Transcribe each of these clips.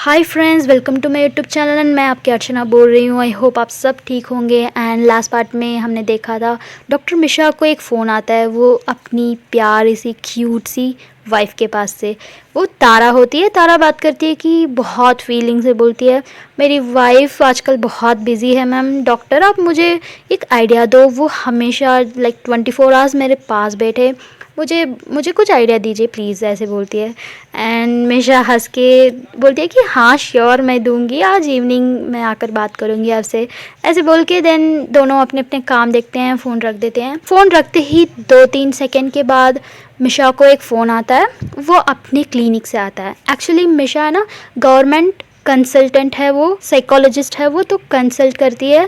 Hi friends, welcome to my YouTube channel and मैं आपकी अर्चना बोल रही हूँ। आई होप आप सब ठीक होंगे। एंड लास्ट पार्ट में हमने देखा था डॉक्टर मिश्रा को एक फ़ोन आता है, वो अपनी प्यारी सी क्यूट सी वाइफ के पास से। वो तारा होती है, तारा बात करती है कि बहुत फीलिंग से बोलती है, मेरी वाइफ आजकल बहुत बिजी है मैम, डॉक्टर आप मुझे एक आइडिया दो। वो हमेशा 24 आवर्स मेरे पास बैठे, मुझे मुझे कुछ आइडिया दीजिए प्लीज़, ऐसे बोलती है। एंड मिशा हंस के बोलती है कि हाँ श्योर मैं दूंगी, आज इवनिंग मैं आकर बात करूंगी आपसे, ऐसे बोल के देन दोनों अपने अपने काम देखते हैं, फ़ोन रख देते हैं। फ़ोन रखते ही 2-3 सेकंड के बाद मिशा को एक फ़ोन आता है, वो अपने क्लिनिक से आता है। एक्चुअली मिशा है ना गवर्नमेंट कंसल्टेंट है, वो साइकोलॉजिस्ट है, वो तो कंसल्ट करती है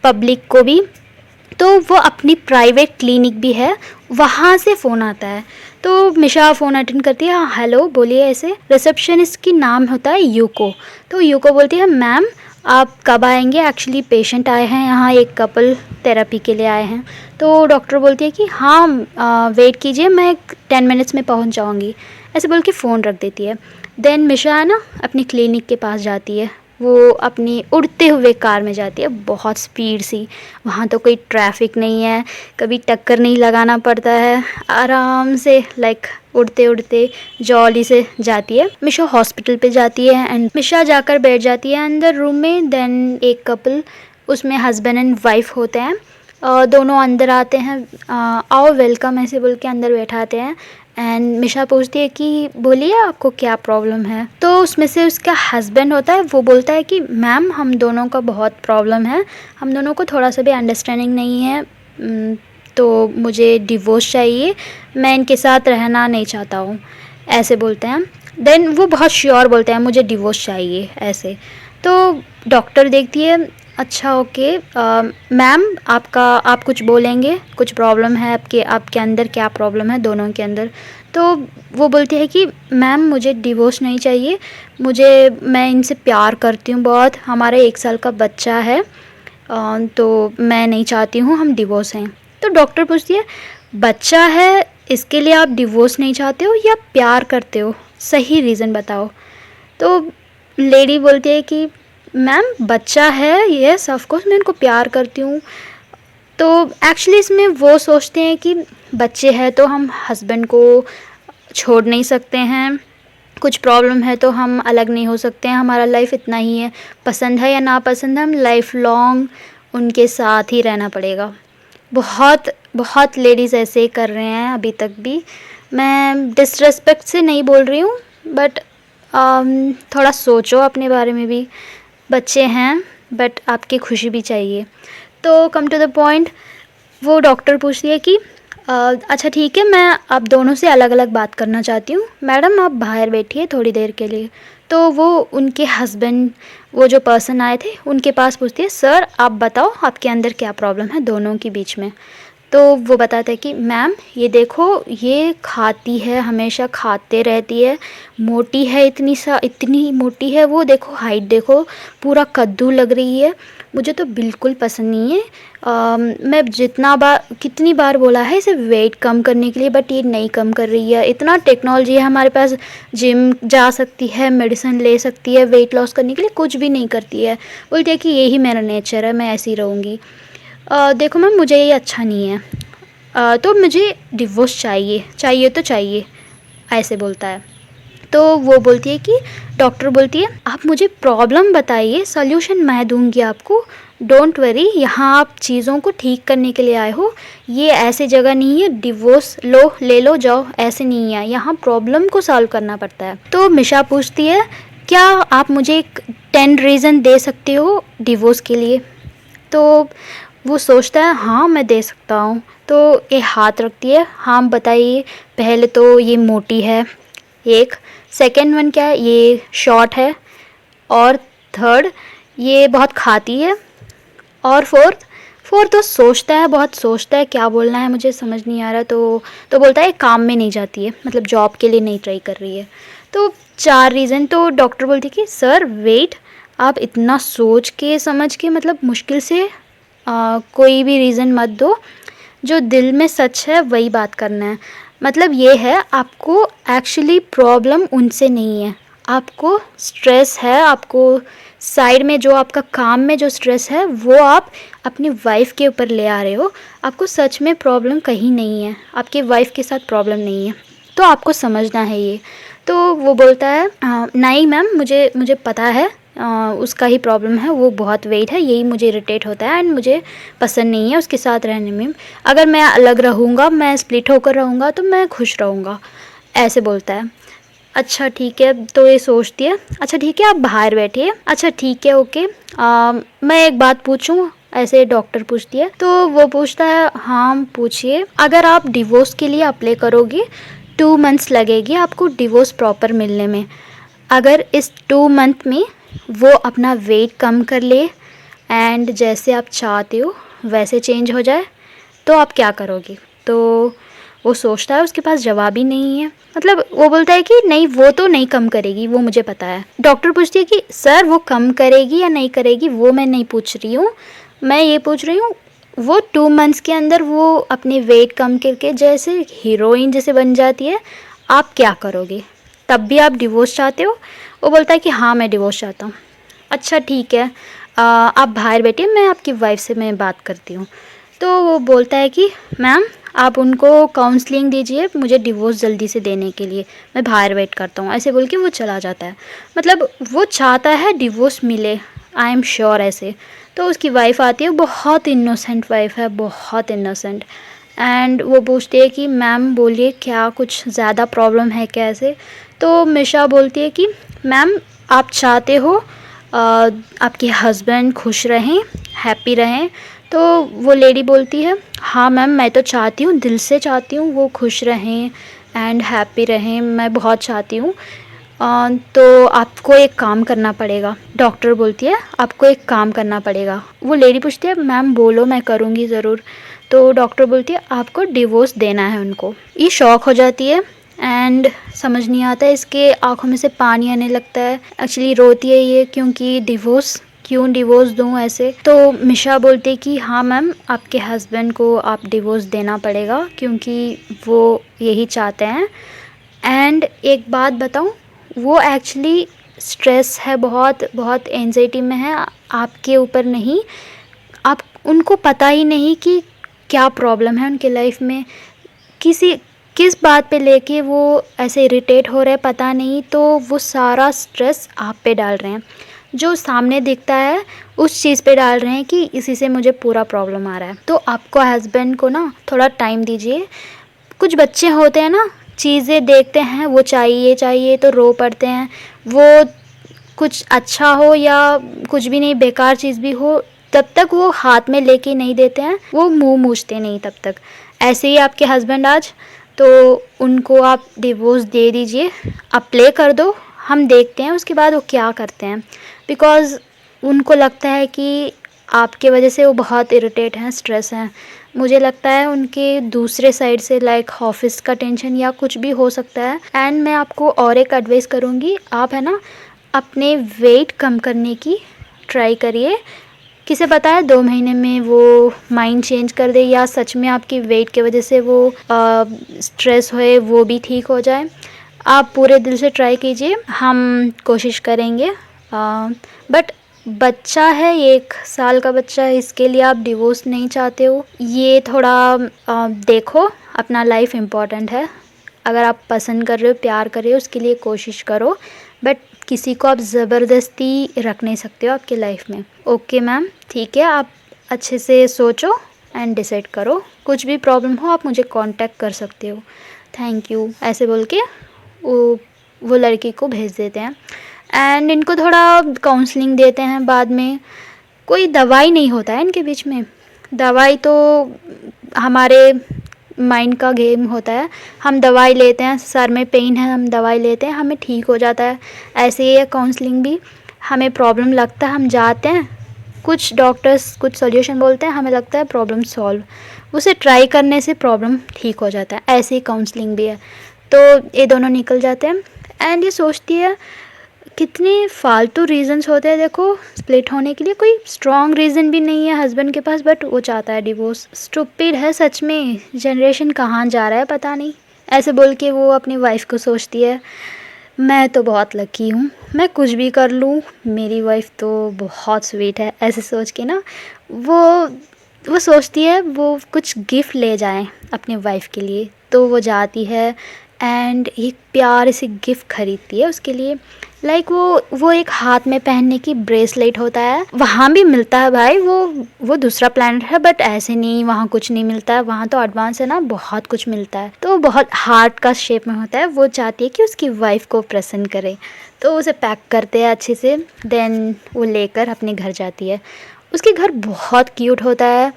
पब्लिक को भी, तो वो अपनी प्राइवेट क्लिनिक भी है, वहाँ से फ़ोन आता है। तो मिशा फ़ोन अटेंड करती है, हाँ हेलो बोलिए। ऐसे रिसेप्शनिस्ट की नाम होता है यूको। तो यूको बोलती है मैम आप कब आएंगे, एक्चुअली पेशेंट आए हैं यहाँ, एक कपल थेरेपी के लिए आए हैं। तो डॉक्टर बोलती है कि हाँ वेट कीजिए, मैं 10 मिनट्स में पहुँच जाऊँगी, ऐसे बोल के फ़ोन रख देती है। देन मिशा है ना अपनी क्लिनिक के पास जाती है, वो अपनी उड़ते हुए कार में जाती है, बहुत स्पीड सी। वहाँ तो कोई ट्रैफिक नहीं है, कभी टक्कर नहीं लगाना पड़ता है, आराम से उड़ते उड़ते जॉली से जाती है। मिशा हॉस्पिटल पे जाती है एंड मिशा जाकर बैठ जाती है अंदर रूम में। देन एक कपल, उसमें हस्बैंड एंड वाइफ होते हैं, दोनों अंदर आते हैं, आओ वेलकम ऐसे बोल के अंदर बैठाते हैं। एंड मिशा पूछती है कि बोलिए आपको क्या प्रॉब्लम है। तो उसमें से उसका हस्बैंड होता है, वो बोलता है कि मैम हम दोनों का बहुत प्रॉब्लम है, हम दोनों को थोड़ा सा भी अंडरस्टैंडिंग नहीं है, तो मुझे डिवोर्स चाहिए, मैं इनके साथ रहना नहीं चाहता हूँ, ऐसे बोलते हैं। देन वो बहुत श्योर बोलते हैं मुझे डिवोर्स चाहिए ऐसे। तो डॉक्टर देखती है, अच्छा ओके मैम आप कुछ बोलेंगे, कुछ प्रॉब्लम है आपके अंदर, क्या प्रॉब्लम है दोनों के अंदर। तो वो बोलती है कि मैम मुझे डिवोर्स नहीं चाहिए, मैं इनसे प्यार करती हूँ बहुत, हमारा 1 साल का बच्चा है, तो मैं नहीं चाहती हूँ हम डिवोर्स हैं। तो डॉक्टर पूछती है बच्चा है इसके लिए आप डिवोर्स नहीं चाहते हो या प्यार करते हो, सही रीज़न बताओ। तो लेडी बोलती है कि मैम बच्चा है, यस ऑफ कोर्स मैं उनको प्यार करती हूँ। तो एक्चुअली इसमें वो सोचते हैं कि बच्चे हैं तो हम हस्बैंड को छोड़ नहीं सकते हैं, कुछ प्रॉब्लम है तो हम अलग नहीं हो सकते हैं, हमारा लाइफ इतना ही है, पसंद है या ना पसंद है, हम लाइफ लॉन्ग उनके साथ ही रहना पड़ेगा। बहुत बहुत लेडीज़ ऐसे ही कर रहे हैं अभी तक भी। मैं डिसरेस्पेक्ट से नहीं बोल रही हूँ, बट थोड़ा सोचो अपने बारे में भी, बच्चे हैं बट आपकी खुशी भी चाहिए। तो कम टू द पॉइंट, वो डॉक्टर पूछती है कि अच्छा ठीक है, मैं आप दोनों से अलग अलग बात करना चाहती हूँ, मैडम आप बाहर बैठिए थोड़ी देर के लिए। तो वो उनके हस्बैंड, वो जो पर्सन आए थे उनके पास पूछती है सर आप बताओ आपके अंदर क्या प्रॉब्लम है दोनों के बीच में। तो वो बताता है कि मैम ये देखो, ये खाती है, हमेशा खाते रहती है, मोटी है, इतनी मोटी है वो, देखो हाइट देखो, पूरा कद्दू लग रही है, मुझे तो बिल्कुल पसंद नहीं है। मैं कितनी बार बोला है इसे वेट कम करने के लिए, बट ये नहीं कम कर रही है। इतना टेक्नोलॉजी है हमारे पास, जिम जा सकती है, मेडिसिन ले सकती है वेट लॉस करने के लिए, कुछ भी नहीं करती है। बोलती है कि यही मेरा नेचर है, मैं ऐसी रहूँगी। देखो मैम मुझे ये अच्छा नहीं है, तो मुझे डिवोर्स चाहिए तो चाहिए, ऐसे बोलता है। तो वो बोलती है कि डॉक्टर बोलती है आप मुझे प्रॉब्लम बताइए, सॉल्यूशन मैं दूंगी आपको, डोंट वरी, यहाँ आप चीज़ों को ठीक करने के लिए आए हो, ये ऐसी जगह नहीं है डिवोर्स लो ले लो जाओ, ऐसे नहीं है, यहाँ प्रॉब्लम को सॉल्व करना पड़ता है। तो मिशा पूछती है क्या आप मुझे एक 10 रीज़न दे सकते हो डिवोर्स के लिए। तो वो सोचता है हाँ मैं दे सकता हूँ। तो ये हाथ रखती है, हाँ बताइए। पहले तो ये मोटी है, एक सेकंड वन क्या है, ये शॉर्ट है, और थर्ड ये बहुत खाती है, और फोर्थ तो सोचता है, बहुत सोचता है क्या बोलना है मुझे समझ नहीं आ रहा। तो बोलता है काम में नहीं जाती है, मतलब जॉब के लिए नहीं ट्राई कर रही है। तो 4 रीज़न। तो डॉक्टर बोलती है कि सर वेट, आप इतना सोच के समझ के, मतलब मुश्किल से कोई भी रीज़न मत दो, जो दिल में सच है वही बात करना है। मतलब ये है आपको एक्चुअली प्रॉब्लम उनसे नहीं है, आपको स्ट्रेस है, आपको साइड में जो आपका काम में जो स्ट्रेस है वो आप अपनी वाइफ़ के ऊपर ले आ रहे हो। आपको सच में प्रॉब्लम कहीं नहीं है, आपकी वाइफ़ के साथ प्रॉब्लम नहीं है, तो आपको समझना है ये। तो वो बोलता है नहीं मैम, मुझे पता है उसका ही प्रॉब्लम है, वो बहुत वेट है, यही मुझे इरिटेट होता है एंड मुझे पसंद नहीं है उसके साथ रहने में। अगर मैं अलग रहूँगा, मैं स्प्लिट होकर रहूँगा तो मैं खुश रहूँगा, ऐसे बोलता है। अच्छा ठीक है, तो ये सोचती है, अच्छा ठीक है आप बाहर बैठिए, अच्छा ठीक है ओके। मैं एक बात पूछूं, ऐसे डॉक्टर पूछती है। तो वो पूछता है हाँ पूछिए। अगर आप डिवोर्स के लिए अप्लाई करोगी 2 मंथ्स लगेगी आपको डिवोर्स प्रॉपर मिलने में। अगर इस 2 मंथ में वो अपना वेट कम कर ले एंड जैसे आप चाहते हो वैसे चेंज हो जाए तो आप क्या करोगी? तो वो सोचता है, उसके पास जवाब ही नहीं है। मतलब वो बोलता है कि नहीं वो तो नहीं कम करेगी, वो मुझे पता है। डॉक्टर पूछती है कि सर वो कम करेगी या नहीं करेगी, वो मैं नहीं पूछ रही हूँ, मैं ये पूछ रही हूँ वो 2 मंथ्स के अंदर वो अपने वेट कम करके जैसे हीरोइन जैसे बन जाती है, आप क्या करोगे? तब भी आप डिवोर्स चाहते हो? वो बोलता है कि हाँ मैं डिवोर्स चाहता हूँ। अच्छा ठीक है, आप बाहर बैठिए, मैं आपकी वाइफ से मैं बात करती हूँ। तो वो बोलता है कि मैम आप उनको काउंसलिंग दीजिए मुझे डिवोर्स जल्दी से देने के लिए, मैं बाहर वेट करता हूँ, ऐसे बोल के वो चला जाता है। मतलब वो चाहता है डिवोर्स मिले, आई एम श्योर ऐसे। तो उसकी वाइफ़ आती है, बहुत इनोसेंट वाइफ है, बहुत इनोसेंट। एंड वो पूछती है कि मैम बोलिए क्या कुछ ज़्यादा प्रॉब्लम है क्या ऐसे? तो मिशा बोलती है कि मैम आप चाहते हो आपके हस्बैंड खुश रहें, हैप्पी रहें। तो वो लेडी बोलती है हाँ मैम मैं तो चाहती हूँ, दिल से चाहती हूँ वो खुश रहें एंड हैप्पी रहें, मैं बहुत चाहती हूँ। तो आपको एक काम करना पड़ेगा। डॉक्टर बोलती है आपको एक काम करना पड़ेगा। वो लेडी पूछती है मैम बोलो, मैं करूँगी ज़रूर। तो डॉक्टर बोलती है आपको डिवोर्स देना है उनको। ये शॉक हो जाती है एंड समझ नहीं आता है, इसके आंखों में से पानी आने लगता है। एक्चुअली रोती है ये क्योंकि डिवोर्स क्यों डिवोर्स दूँ ऐसे। तो मिशा बोलती है कि हाँ मैम आपके हस्बैंड को आप डिवोर्स देना पड़ेगा क्योंकि वो यही चाहते हैं। एंड एक बात बताऊँ, वो एक्चुअली स्ट्रेस है, बहुत बहुत एंजाइटी में है, आपके ऊपर नहीं। आप उनको पता ही नहीं कि क्या प्रॉब्लम है उनके लाइफ में, किस बात पे लेके वो ऐसे इरिटेट हो रहे हैं पता नहीं। तो वो सारा स्ट्रेस आप पे डाल रहे हैं, जो सामने दिखता है उस चीज़ पे डाल रहे हैं कि इसी से मुझे पूरा प्रॉब्लम आ रहा है। तो आपको हस्बैंड को ना थोड़ा टाइम दीजिए। कुछ बच्चे होते हैं ना, चीज़ें देखते हैं वो चाहिए चाहिए तो रो पड़ते हैं। वो कुछ अच्छा हो या कुछ भी नहीं, बेकार चीज़ भी हो, तब तक वो हाथ में लेके नहीं देते हैं, वो मुंह मूछते नहीं तब तक। ऐसे ही आपके हस्बैंड आज, तो उनको आप डिवोर्स दे दीजिए, अप्लाई कर दो, हम देखते हैं उसके बाद वो क्या करते हैं। बिकॉज़ उनको लगता है कि आपके वजह से वो बहुत इरिटेट हैं, स्ट्रेस हैं। मुझे लगता है उनके दूसरे साइड से लाइक ऑफिस का टेंशन या कुछ भी हो सकता है। एंड मैं आपको और एक एडवाइस करूँगी, आप है ना अपने वेट कम करने की ट्राई करिए। किसे पता है 2 महीने में वो माइंड चेंज कर दे या सच में आपकी वेट की वजह से वो स्ट्रेस होए वो भी ठीक हो जाए। आप पूरे दिल से ट्राई कीजिए, हम कोशिश करेंगे। बट बच्चा है, 1 साल का बच्चा है, इसके लिए आप डिवोर्स नहीं चाहते हो, ये थोड़ा देखो, अपना लाइफ इम्पॉर्टेंट है। अगर आप पसंद कर रहे हो, प्यार कर रहे हो, उसके लिए कोशिश करो। बट किसी को आप ज़बरदस्ती रख नहीं सकते हो आपके लाइफ में। ओके मैम, ठीक है, आप अच्छे से सोचो एंड डिसाइड करो। कुछ भी प्रॉब्लम हो आप मुझे कांटेक्ट कर सकते हो। थैंक यू, ऐसे बोल के वो लड़की को भेज देते हैं। एंड इनको थोड़ा काउंसलिंग देते हैं बाद में। कोई दवाई नहीं होता है इनके बीच में, दवाई तो हमारे माइंड का गेम होता है। हम दवाई लेते हैं, सर में पेन है हम दवाई लेते हैं, हमें ठीक हो जाता है। ऐसे ही है काउंसलिंग भी, हमें प्रॉब्लम लगता है हम जाते हैं, कुछ डॉक्टर्स कुछ सॉल्यूशन बोलते हैं, हमें लगता है प्रॉब्लम सॉल्व, उसे ट्राई करने से प्रॉब्लम ठीक हो जाता है। ऐसे ही काउंसलिंग भी है। तो ये दोनों निकल जाते हैं एंड ये सोचती है कितने फालतू रीज़न्स होते हैं देखो स्प्लिट होने के लिए, कोई स्ट्रॉन्ग रीज़न भी नहीं है हस्बैंड के पास, बट वो चाहता है डिवोर्स। स्टूपिड है सच में, जनरेशन कहाँ जा रहा है पता नहीं। ऐसे बोल के वो अपनी वाइफ को सोचती है। मैं तो बहुत लकी हूँ, मैं कुछ भी कर लूँ, मेरी वाइफ़ तो बहुत स्वीट है। ऐसे सोच के ना वो वो सोचती है वो कुछ गिफ्ट ले जाएँ अपनी वाइफ़ के लिए, तो वो जाती है एंड एक प्यारी सी गिफ्ट खरीदती है उसके लिए। लाइक वो एक हाथ में पहनने की ब्रेसलेट होता है, वहाँ भी मिलता है भाई, वो दूसरा प्लैनेट है, बट ऐसे नहीं, वहाँ कुछ नहीं मिलता है, वहाँ तो एडवांस है ना, बहुत कुछ मिलता है। तो बहुत हार्ट का शेप में होता है, वो चाहती है कि उसकी वाइफ़ को प्रसन्न करे, तो उसे पैक करते हैं अच्छे से, देन वो लेकर अपने घर जाती है। उसके घर बहुत क्यूट होता है,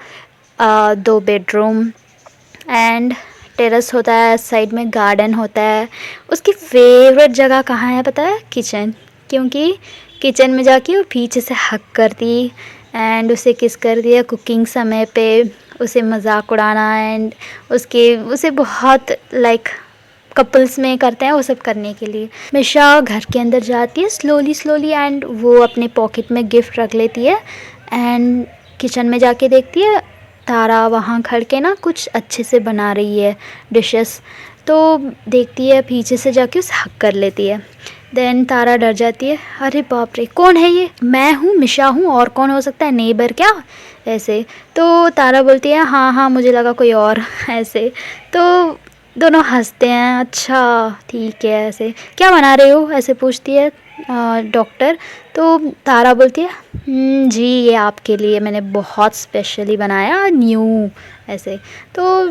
2 बेडरूम एंड टेरेस होता है, साइड में गार्डन होता है। उसकी फेवरेट जगह कहाँ है पता है? किचन, क्योंकि किचन में जाके वो पीछे से हग करती एंड उसे किस कर दिया कुकिंग समय पे, उसे मजाक उड़ाना एंड उसे बहुत लाइक कपल्स में करते हैं वो सब करने के लिए। हमेशा घर के अंदर जाती है स्लोली स्लोली एंड वो अपने पॉकेट में गिफ्ट रख लेती है एंड किचन में जाके देखती है तारा वहाँ खड़ के ना कुछ अच्छे से बना रही है डिशेस, तो देखती है पीछे से जाके उसे हक कर लेती है। देन तारा डर जाती है, अरे बाप रे कौन है ये? मैं हूँ, मिशा हूँ, और कौन हो सकता है, नेबर क्या? ऐसे तो तारा बोलती है हाँ हाँ मुझे लगा कोई और ऐसे। तो दोनों हंसते हैं, अच्छा ठीक है। ऐसे क्या बना रहे हो ऐसे पूछती है डॉक्टर। तो तारा बोलती है जी ये आपके लिए मैंने बहुत स्पेशली बनाया न्यू ऐसे। तो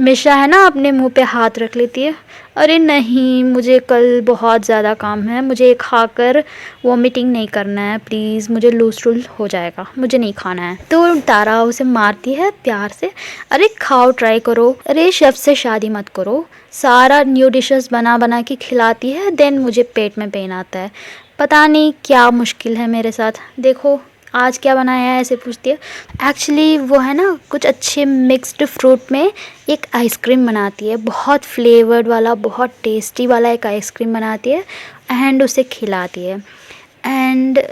मिशा है ना अपने मुंह पे हाथ रख लेती है, अरे नहीं मुझे कल बहुत ज़्यादा काम है, मुझे ये खाकर वॉमिटिंग नहीं करना है प्लीज़, मुझे लूज टूल हो जाएगा, मुझे नहीं खाना है। तो तारा उसे मारती है प्यार से, अरे खाओ ट्राई करो, अरे शेफ़ से शादी मत करो, सारा न्यू डिशेस बना बना के खिलाती है, देन मुझे पेट में पेन आता है, पता नहीं क्या मुश्किल है मेरे साथ, देखो आज क्या बनाया है ऐसे पूछती है। एक्चुअली वो है ना कुछ अच्छे मिक्स्ड फ्रूट में एक आइसक्रीम बनाती है, बहुत फ्लेवर्ड वाला, बहुत टेस्टी वाला एक आइसक्रीम बनाती है एंड उसे खिलाती है एंड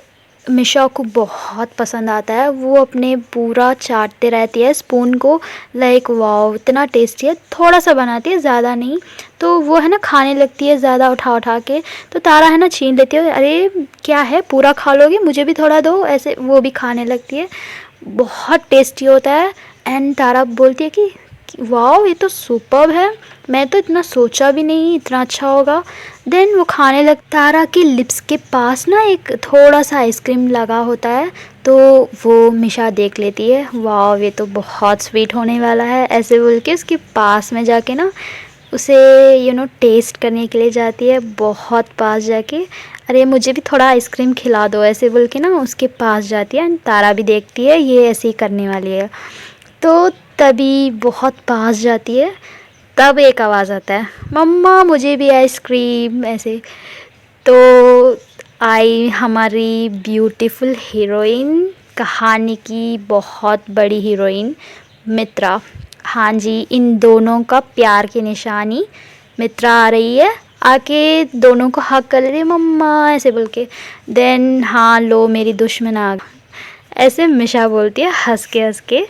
मिशा को बहुत पसंद आता है, वो अपने पूरा चाटते रहती है स्पून को, लाइक वाओ इतना टेस्टी है, थोड़ा सा बनाती है ज़्यादा नहीं, तो वो है ना खाने लगती है ज़्यादा उठा उठा के। तो तारा है ना छीन लेती है, अरे क्या है पूरा खा लोगे, मुझे भी थोड़ा दो, ऐसे वो भी खाने लगती है, बहुत टेस्टी होता है एंड तारा बोलती है कि वाओ ये तो सुपर्ब है, मैं तो इतना सोचा भी नहीं इतना अच्छा होगा। देन वो खाने लग, तारा की लिप्स के पास ना एक थोड़ा सा आइसक्रीम लगा होता है, तो वो मिशा देख लेती है, वाओ ये तो बहुत स्वीट होने वाला है, ऐसे बोल के उसके पास में जाके ना उसे टेस्ट करने के लिए जाती है, बहुत पास जाके, अरे मुझे भी थोड़ा आइसक्रीम खिला दो ऐसे बोल के ना उसके पास जाती है। तारा भी देखती है ये ऐसे ही करने वाली है, तो तभी बहुत पास जाती है, तब एक आवाज़ आता है, मम्मा मुझे भी आइसक्रीम ऐसे। तो आई हमारी ब्यूटीफुल हीरोइन, कहानी की बहुत बड़ी हीरोइन मित्रा। हाँ जी, इन दोनों का प्यार की निशानी मित्रा आ रही है, आके दोनों को हक कर रही है मम्मा ऐसे बोल के। देन हाँ लो मेरी दुश्मन आ गई, ऐसे मिशा बोलती है हंस के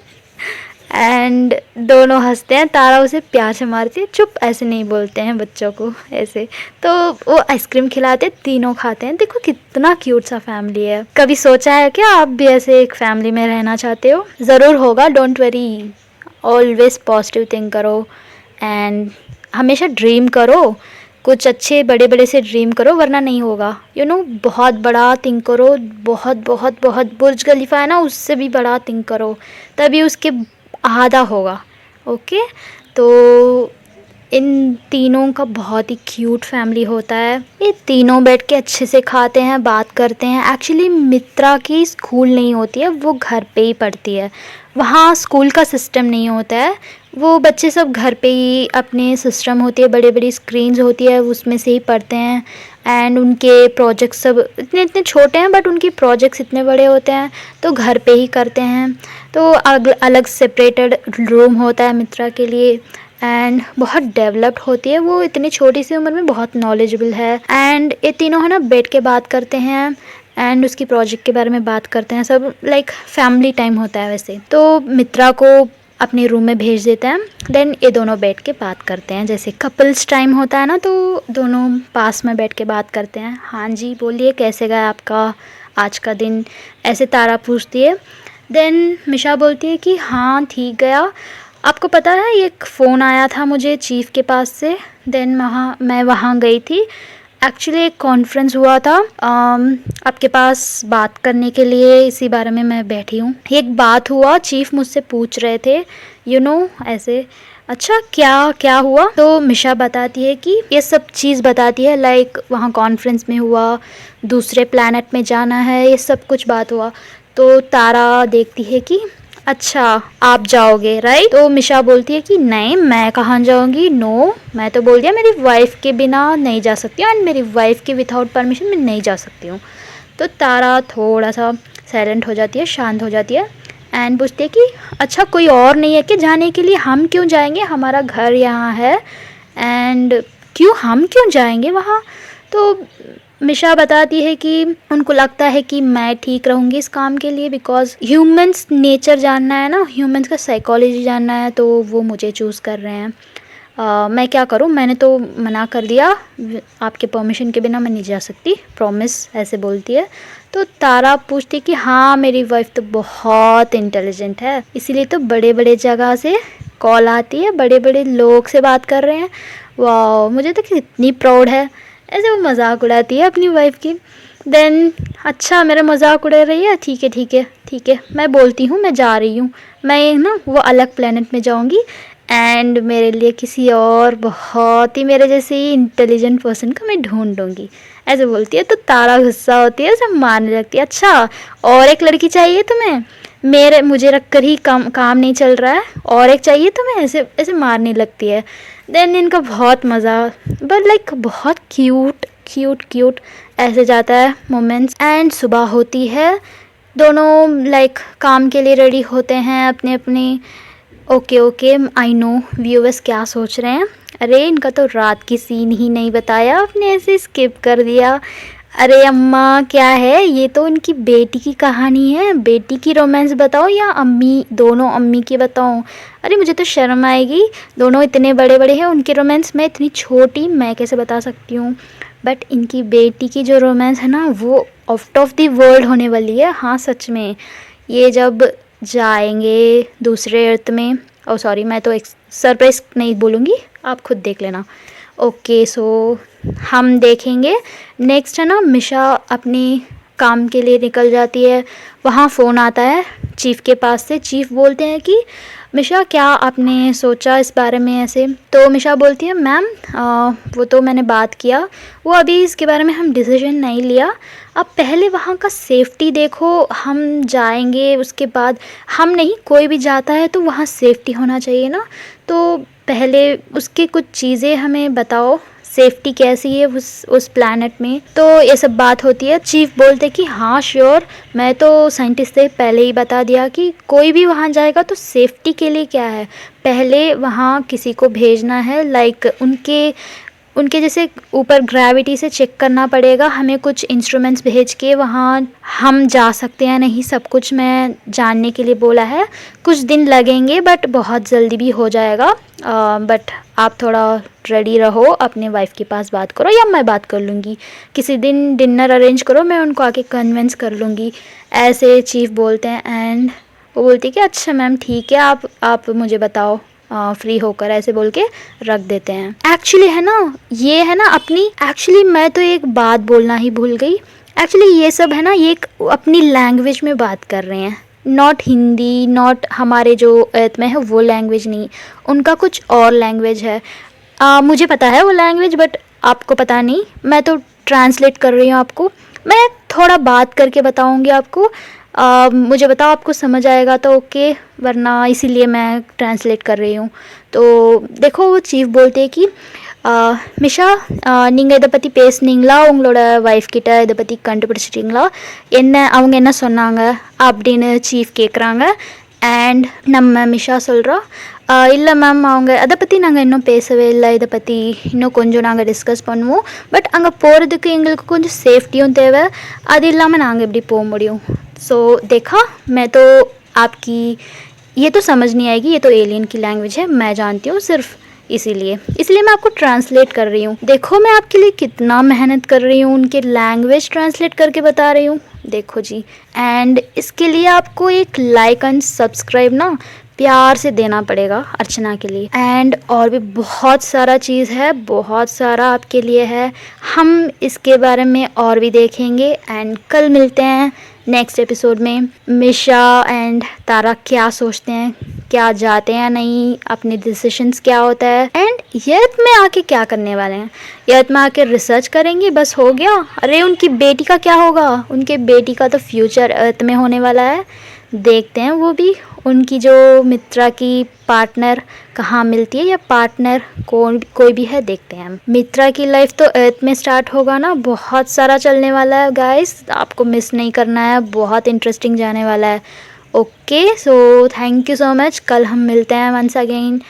एंड दोनों हंसते हैं, तारा उसे प्यार से मारती है, चुप ऐसे नहीं बोलते हैं बच्चों को ऐसे। तो वो आइसक्रीम खिलाते, तीनों खाते हैं, देखो कितना क्यूट सा फैमिली है। कभी सोचा है क्या आप भी ऐसे एक फैमिली में रहना चाहते हो? ज़रूर होगा, don't worry, always positive think करो एंड हमेशा ड्रीम करो, कुछ अच्छे बड़े बड़े से ड्रीम करो वरना नहीं होगा, बहुत बड़ा थिंक करो, बहुत बहुत बहुत बुर्ज खलीफा है ना उससे भी बड़ा थिंक करो, तभी उसके आधा होगा। ओके, तो इन तीनों का बहुत ही क्यूट फैमिली होता है, ये तीनों बैठ के अच्छे से खाते हैं, बात करते हैं। एक्चुअली मित्रा की स्कूल नहीं होती है, वो घर पे ही पढ़ती है, वहाँ स्कूल का सिस्टम नहीं होता है, वो बच्चे सब घर पे ही अपने सिस्टम होती है, बड़ी बड़ी स्क्रीन्स होती है उसमें से ही पढ़ते हैं एंड उनके प्रोजेक्ट्स सब इतने इतने छोटे हैं बट उनके प्रोजेक्ट्स इतने बड़े होते हैं, तो घर पे ही करते हैं। तो अलग सेपरेटेड रूम होता है मित्रा के लिए एंड बहुत डेवलप्ड होती है, वो इतनी छोटी सी उम्र में बहुत नॉलेजेबल है एंड ये तीनों है ना बैठ के बात करते हैं एंड उसकी प्रोजेक्ट के बारे में बात करते हैं, सब लाइक फैमिली टाइम होता है वैसे। तो मित्रा को अपने रूम में भेज देते हैं। देन ये दोनों बैठ के बात करते हैं, जैसे कपल्स टाइम होता है ना, तो दोनों पास में बैठ के बात करते हैं। हाँ जी बोलिए, कैसे गया आपका आज का दिन, ऐसे तारा पूछती है। देन मिशा बोलती है कि हाँ ठीक गया। आपको पता है एक फ़ोन आया था मुझे चीफ़ के पास से, देन मैं वहाँ गई थी। एक्चुअली एक कॉन्फ्रेंस हुआ था आपके पास बात करने के लिए, इसी बारे में मैं बैठी हूँ। एक बात हुआ, चीफ़ मुझसे पूछ रहे थे ऐसे। अच्छा क्या क्या हुआ? तो मिशा बताती है कि ये सब चीज़ बताती है, लाइक वहाँ कॉन्फ्रेंस में हुआ, दूसरे प्लैनेट में जाना है, ये सब कुछ बात हुआ। तो तारा देखती है कि अच्छा आप जाओगे राइट? तो मिशा बोलती है कि नहीं मैं कहाँ जाऊँगी, नो मैं तो बोल दिया मेरी वाइफ के बिना नहीं जा सकती हूँ, एंड मेरी वाइफ के विदाउट परमिशन मैं नहीं जा सकती हूँ। तो तारा थोड़ा सा साइलेंट हो जाती है, शांत हो जाती है, एंड पूछती है कि अच्छा कोई और नहीं है कि जाने के लिए, हम क्यों जाएंगे, हमारा घर यहाँ है, एंड हम क्यों जाएंगे वहाँ? तो मिशा बताती है कि उनको लगता है कि मैं ठीक रहूँगी इस काम के लिए, बिकॉज ह्यूमंस नेचर जानना है ना, ह्यूमंस का साइकोलॉजी जानना है, तो वो मुझे चूज़ कर रहे हैं। मैं क्या करूँ, मैंने तो मना कर दिया, आपके परमिशन के बिना मैं नहीं जा सकती, प्रॉमिस, ऐसे बोलती है। तो तारा पूछती है कि हाँ मेरी वाइफ तो बहुत इंटेलिजेंट है, इसीलिए तो बड़े बड़े जगह से कॉल आती है, बड़े बड़े लोग से बात कर रहे हैं, वाह मुझे तो कितनी प्राउड है, ऐसे वो मजाक उड़ाती है अपनी वाइफ की। देन अच्छा मेरा मजाक उड़ा रही है, ठीक है ठीक है ठीक है, मैं बोलती हूँ मैं जा रही हूँ, मैं ना वो अलग प्लेनेट में जाऊँगी, एंड मेरे लिए किसी और बहुत ही मेरे जैसे ही इंटेलिजेंट पर्सन को मैं ढूंढूंगी, ऐसे बोलती है। तो तारा गुस्सा होती है, सब मारने लगती है, अच्छा और एक लड़की चाहिए तुम्हें, मुझे रख कर ही काम नहीं चल रहा है, और एक चाहिए तुम्हें, ऐसे ऐसे मारने लगती है। देन इनका बहुत मज़ा, बट लाइक बहुत क्यूट क्यूट क्यूट ऐसे जाता है मोमेंट्स। एंड सुबह होती है, दोनों लाइक काम के लिए रेडी होते हैं अपने अपने। ओके आई नो व्यूअर्स क्या सोच रहे हैं, अरे इनका तो रात की सीन ही नहीं बताया, आपने ऐसे स्किप कर दिया। अरे अम्मा क्या है, ये तो उनकी बेटी की कहानी है, बेटी की रोमांस बताओ या अम्मी, दोनों अम्मी की बताओ? अरे मुझे तो शर्म आएगी, दोनों इतने बड़े बड़े हैं, उनके रोमांस, मैं इतनी छोटी, मैं कैसे बता सकती हूँ? बट इनकी बेटी की जो रोमांस है ना, वो आउट ऑफ द वर्ल्ड होने वाली है। हाँ सच में, ये जब जाएंगे दूसरे अर्थ में, ओ सॉरी मैं तो एक सरप्राइज नहीं बोलूँगी, आप खुद देख लेना। ओके सो हम देखेंगे नेक्स्ट है ना, मिशा अपनी काम के लिए निकल जाती है, वहाँ फ़ोन आता है चीफ़ के पास से। चीफ़ बोलते हैं कि मिशा क्या आपने सोचा इस बारे में ऐसे? तो मिशा बोलती है मैम वो तो मैंने बात किया, वो अभी इसके बारे में हम डिसीजन नहीं लिया, अब पहले वहाँ का सेफ्टी देखो, हम जाएंगे उसके बाद, हम नहीं कोई भी जाता है तो वहाँ सेफ्टी होना चाहिए ना, तो पहले उसके कुछ चीज़ें हमें बताओ, सेफ्टी कैसी है उस प्लैनेट में। तो ये सब बात होती है, चीफ़ बोलते कि हाँ श्योर, मैं तो साइंटिस्ट से पहले ही बता दिया कि कोई भी वहाँ जाएगा तो सेफ्टी के लिए क्या है, पहले वहाँ किसी को भेजना है, लाइक उनके जैसे ऊपर ग्रेविटी से चेक करना पड़ेगा हमें, कुछ इंस्ट्रूमेंट्स भेज के वहाँ हम जा सकते हैं नहीं, सब कुछ मैं जानने के लिए बोला है, कुछ दिन लगेंगे बट बहुत जल्दी भी हो जाएगा। बट आप थोड़ा रेडी रहो, अपने वाइफ के पास बात करो या मैं बात कर लूँगी, किसी दिन डिनर अरेंज करो, मैं उनको आके कन्विंस कर लूँगी, ऐसे चीफ़ बोलते हैं। एंड वो बोलती है कि अच्छा मैम ठीक है, आप मुझे बताओ फ्री होकर, ऐसे बोल के रख देते हैं। एक्चुअली है ना, ये है ना अपनी, एक्चुअली मैं तो एक बात बोलना ही भूल गई, एक्चुअली ये सब है ना, ये अपनी लैंग्वेज में बात कर रहे हैं, नॉट हिंदी, नॉट हमारे जो अर्थ में है वो लैंग्वेज नहीं, उनका कुछ और लैंग्वेज है। मुझे पता है वो लैंग्वेज, बट आपको पता नहीं, मैं तो ट्रांसलेट कर रही हूँ आपको, मैं थोड़ा बात करके बताऊँगी आपको, मुझे बताओ आपको समझ आएगा तो ओके, वरना इसीलिए मैं ट्रांसलेट कर रही हूँ। तो देखो वो चीफ़ बोलते हैं कि மிஷா நீங்கள் இதை பற்றி பேசுனீங்களா, உங்களோட வைஃப் கிட்ட இதை பற்றி கண்டுபிடிச்சிட்டிங்களா, அவங்க என்ன சொன்னாங்க அப்படின்னு சீஃப் கேட்குறாங்க. அண்ட் நம்ம மிஷா சொல்கிறா இல்லை மேம் அவங்க அதை பற்றி நாங்கள் இன்னும் பேசவே இல்லை, இதை பற்றி இன்னும் கொஞ்சம் நாங்கள் டிஸ்கஸ் பண்ணுவோம், பட் அங்கே போகிறதுக்கு எங்களுக்கு கொஞ்சம் சேஃப்டியும் தேவை, அது இல்லாமல் நாங்கள் எப்படி போக முடியும். सो देखा, मैं तो आपकी ये तो समझ नहीं आएगी, ये तो एलियन की लैंग्वेज है, मैं जानती हूँ सिर्फ इसलिए मैं आपको ट्रांसलेट कर रही हूँ। देखो मैं आपके लिए कितना मेहनत कर रही हूँ, उनके लैंग्वेज ट्रांसलेट करके बता रही हूँ, देखो जी। एंड इसके लिए आपको एक लाइक एंड सब्सक्राइब ना प्यार से देना पड़ेगा अर्चना के लिए। एंड और भी बहुत सारा चीज़ है, बहुत सारा आपके लिए है, हम इसके बारे में और भी देखेंगे। एंड कल मिलते हैं नेक्स्ट एपिसोड में। मिशा एंड तारा क्या सोचते हैं, क्या जाते हैं या नहीं, अपने डिसीशंस क्या होता है, एंड यर्थ में आके क्या करने वाले हैं। यर्थ में आके रिसर्च करेंगे, बस हो गया। अरे उनकी बेटी का क्या होगा, उनके बेटी का तो फ्यूचर अर्थ में होने वाला है, देखते हैं वो भी। उनकी जो मित्रा की पार्टनर कहाँ मिलती है, या पार्टनर कोई भी है, देखते हैं हम। मित्रा की लाइफ तो अर्थ में स्टार्ट होगा ना, बहुत सारा चलने वाला है गाइस, आपको मिस नहीं करना है, बहुत इंटरेस्टिंग जाने वाला है। Okay, so thank you so much, कल हम मिलते हैं वंस अगेन।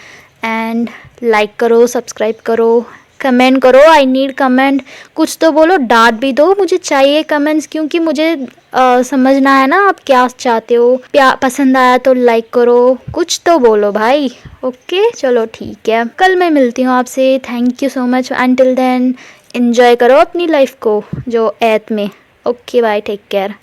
एंड लाइक करो, सब्सक्राइब करो, कमेंट करो, आई नीड कमेंट, कुछ तो बोलो, डांट भी दो, मुझे चाहिए कमेंट्स, क्योंकि मुझे समझना है ना आप क्या चाहते हो। पसंद आया तो लाइक करो, कुछ तो बोलो भाई। ओके चलो ठीक है, कल मैं मिलती हूँ आपसे। Thank you so much, until then enjoy करो अपनी लाइफ को जो एथ में। Okay bye, take care.